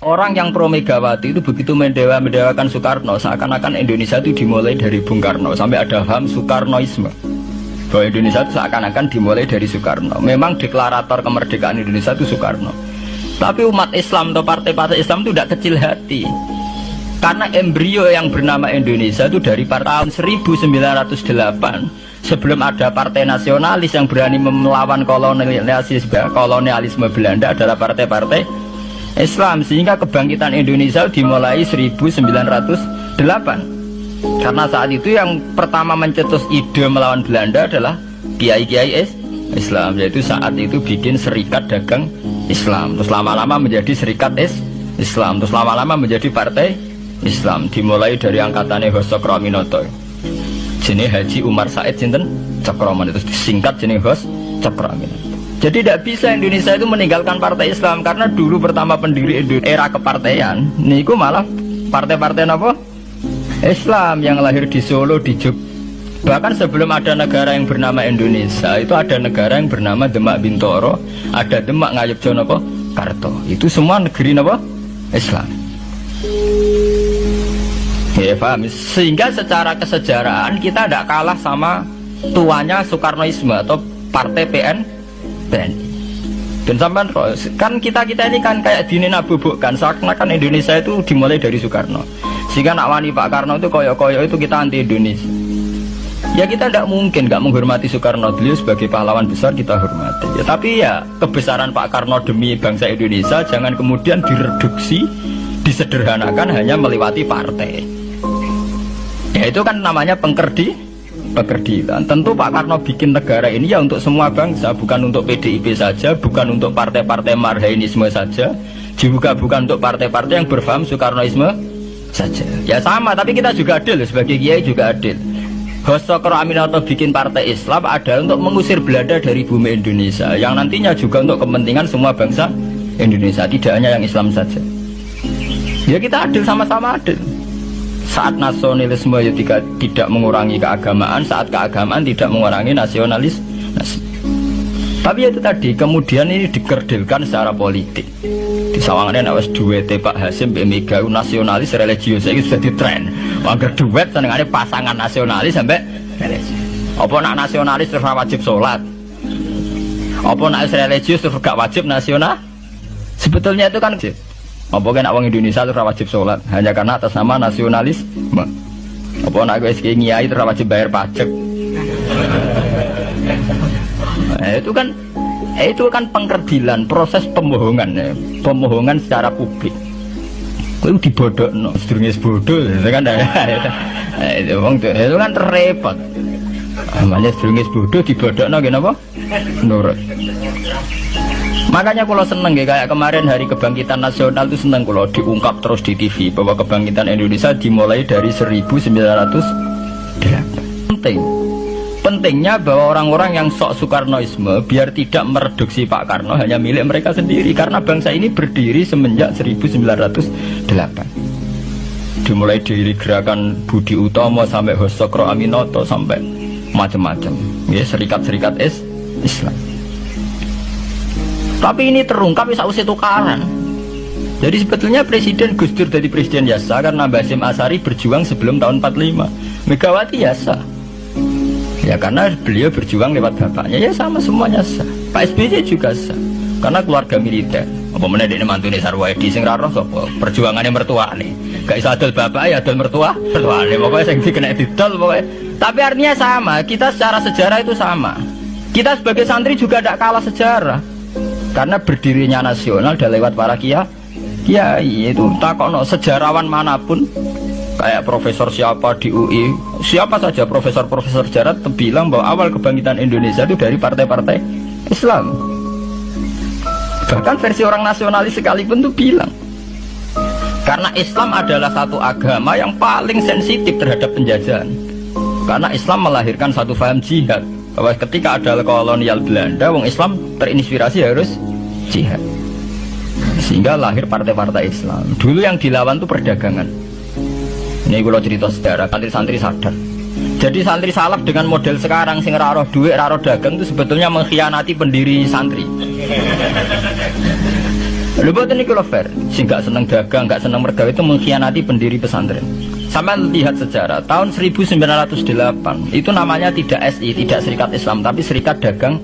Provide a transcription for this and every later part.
Orang yang pro Megawati itu begitu mendewakan Soekarno, seakan-akan Indonesia itu dimulai dari Bung Karno, sampai ada paham Soekarnoisme bahwa Indonesia itu seakan-akan dimulai dari Soekarno. Memang deklarator kemerdekaan Indonesia itu Soekarno, tapi umat Islam atau partai-partai Islam itu tidak kecil hati, karena embrio yang bernama Indonesia itu dari tahun 1908, sebelum ada partai nasionalis yang berani melawan kolonialisme Belanda, adalah partai-partai Islam. Sehingga kebangkitan Indonesia dimulai 1908, karena saat itu yang pertama mencetus ide melawan Belanda adalah kiai-kiai Islam, yaitu saat itu bikin serikat dagang Islam, terus lama-lama menjadi serikat Islam, terus lama-lama menjadi partai Islam. Dimulai dari angkatannya Hos Cokroaminoto, jenis Haji Umar Said Sinten Cokroaminoto, itu disingkat jenis Hos Cokroaminoto. Jadi tidak bisa Indonesia itu meninggalkan partai Islam, karena dulu pertama pendiri era kepartaian niku malah partai-partai apa? Islam yang lahir di Solo, di Jogja. Bahkan sebelum ada negara yang bernama Indonesia, itu ada negara yang bernama Demak Bintoro, ada Demak Ngayogyakarta Karto. Itu semua negeri apa? Islam. Ya paham. Sehingga secara kesejarahan kita tidak kalah sama tuanya Soekarnoisme atau partai PNI. Dan sampai kan kita ini kan kayak dinabubukkan seakan-akan Indonesia itu dimulai dari Soekarno, sehingga nak wani Pak Karno itu koyok-koyok itu kita anti Indonesia. Ya kita tidak mungkin nggak menghormati Soekarno, beliau sebagai pahlawan besar kita hormati ya, tapi ya kebesaran Pak Karno demi bangsa Indonesia jangan kemudian direduksi, disederhanakan hanya melewati partai. Ya itu kan namanya pekerdilan. Tentu Pak Karno bikin negara ini ya untuk semua bangsa, bukan untuk PDIP saja, bukan untuk partai-partai marhainisme saja, juga bukan untuk partai-partai yang berfaham Soekarnoisme saja. Ya sama, tapi kita juga adil, sebagai kiai juga adil. Hos Cokroaminoto bikin partai Islam ada untuk mengusir Belanda dari bumi Indonesia, yang nantinya juga untuk kepentingan semua bangsa Indonesia, tidak hanya yang Islam saja. Ya kita adil, sama-sama adil. Saat nasionalisme ya tidak mengurangi keagamaan, saat keagamaan tidak mengurangi nasionalis. Tapi itu tadi kemudian ini dikerdilkan secara politik. Di sawangannya nawas duet Pak Hasim Mega nasionalis religius itu sudah ditren. Angger duet senengannya pasangan nasionalis sampai religius. Apa nak nasionalis terus wajib sholat? Apa nak religius terus gak wajib nasional? Sebetulnya itu kan apa kan orang Indonesia itu wajib sholat hanya karena atas nama nasionalisme. Apa nak gue ngiyai itu wajib bayar pajak. Itu kan pengkerdilan, proses pembohongan ya. Pembohongan secara publik. Itu dibodokno, sedurunge bodoh kan itu kan repot. Namanya sedurunge bodoh dibodokno kenapa? Nurut. Makanya kalau seneng ya, kayak kemarin Hari Kebangkitan Nasional itu seneng kalau diungkap terus di TV bahwa kebangkitan Indonesia dimulai dari 1908. Pentingnya bahwa orang-orang yang sok Soekarnoisme biar tidak mereduksi Pak Karno hanya milik mereka sendiri, karena bangsa ini berdiri semenjak 1908. Dimulai dari gerakan Budi Utomo sampai Hos Cokroaminoto sampai macam-macam ya, serikat-serikat Islam. Tapi ini terungkap sausé tukaran. Jadi sebetulnya Presiden Gus Dur jadi presiden biasa karena Basim Asari berjuang sebelum tahun 45. Megawati biasa ya karena beliau berjuang lewat bapaknya, ya sama semuanya sah. Pak SBY juga sah karena keluarga militer. Apa meneh dekne mantune Sarwaedi sing ra roh sapa? Perjuangannya mertuane. Gak iso adol bapak ya adol mertuane. Pokoke sing dikena didol pokoke. Tapi artinya sama, kita secara sejarah itu sama. Kita sebagai santri juga tidak kalah sejarah. Karena berdirinya nasional udah lewat para kiai. Itu takokno sejarawan manapun, kayak profesor siapa di UI, siapa saja profesor-profesor sejarah bilang bahwa awal kebangkitan Indonesia itu dari partai-partai Islam. Bahkan versi orang nasionalis sekalipun tuh bilang, karena Islam adalah satu agama yang paling sensitif terhadap penjajahan. Karena Islam melahirkan satu paham jihad, bahwa ketika ada kolonial Belanda, wong Islam terinspirasi harus jihad. Sehingga lahir partai-partai Islam. Dulu yang dilawan itu perdagangan. Ini kalau cerita sejarah, santri-santri sadar. Jadi santri salaf dengan model sekarang sing raro duit, raro dagang itu sebetulnya mengkhianati pendiri santri. Lho boten niku lho fair. Sing gak seneng dagang, gak seneng mergawe itu mengkhianati pendiri pesantren. Sampai lihat sejarah tahun 1908 itu namanya tidak SI, tidak Serikat Islam, tapi Serikat Dagang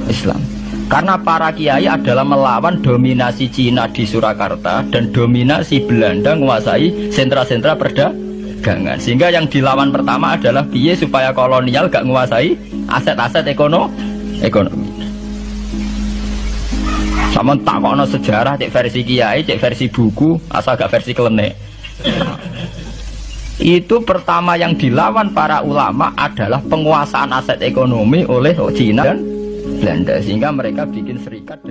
Islam. Karena para kiai adalah melawan dominasi Cina di Surakarta dan dominasi Belanda menguasai sentra-sentra perdagangan. Sehingga yang dilawan pertama adalah piye supaya kolonial gak menguasai aset-aset ekonomi. Sama takokno sejarah cek versi kiai, cek versi buku, asal gak versi klenek. Itu pertama yang dilawan para ulama adalah penguasaan aset ekonomi oleh Cina dan Belanda, sehingga mereka bikin serikat.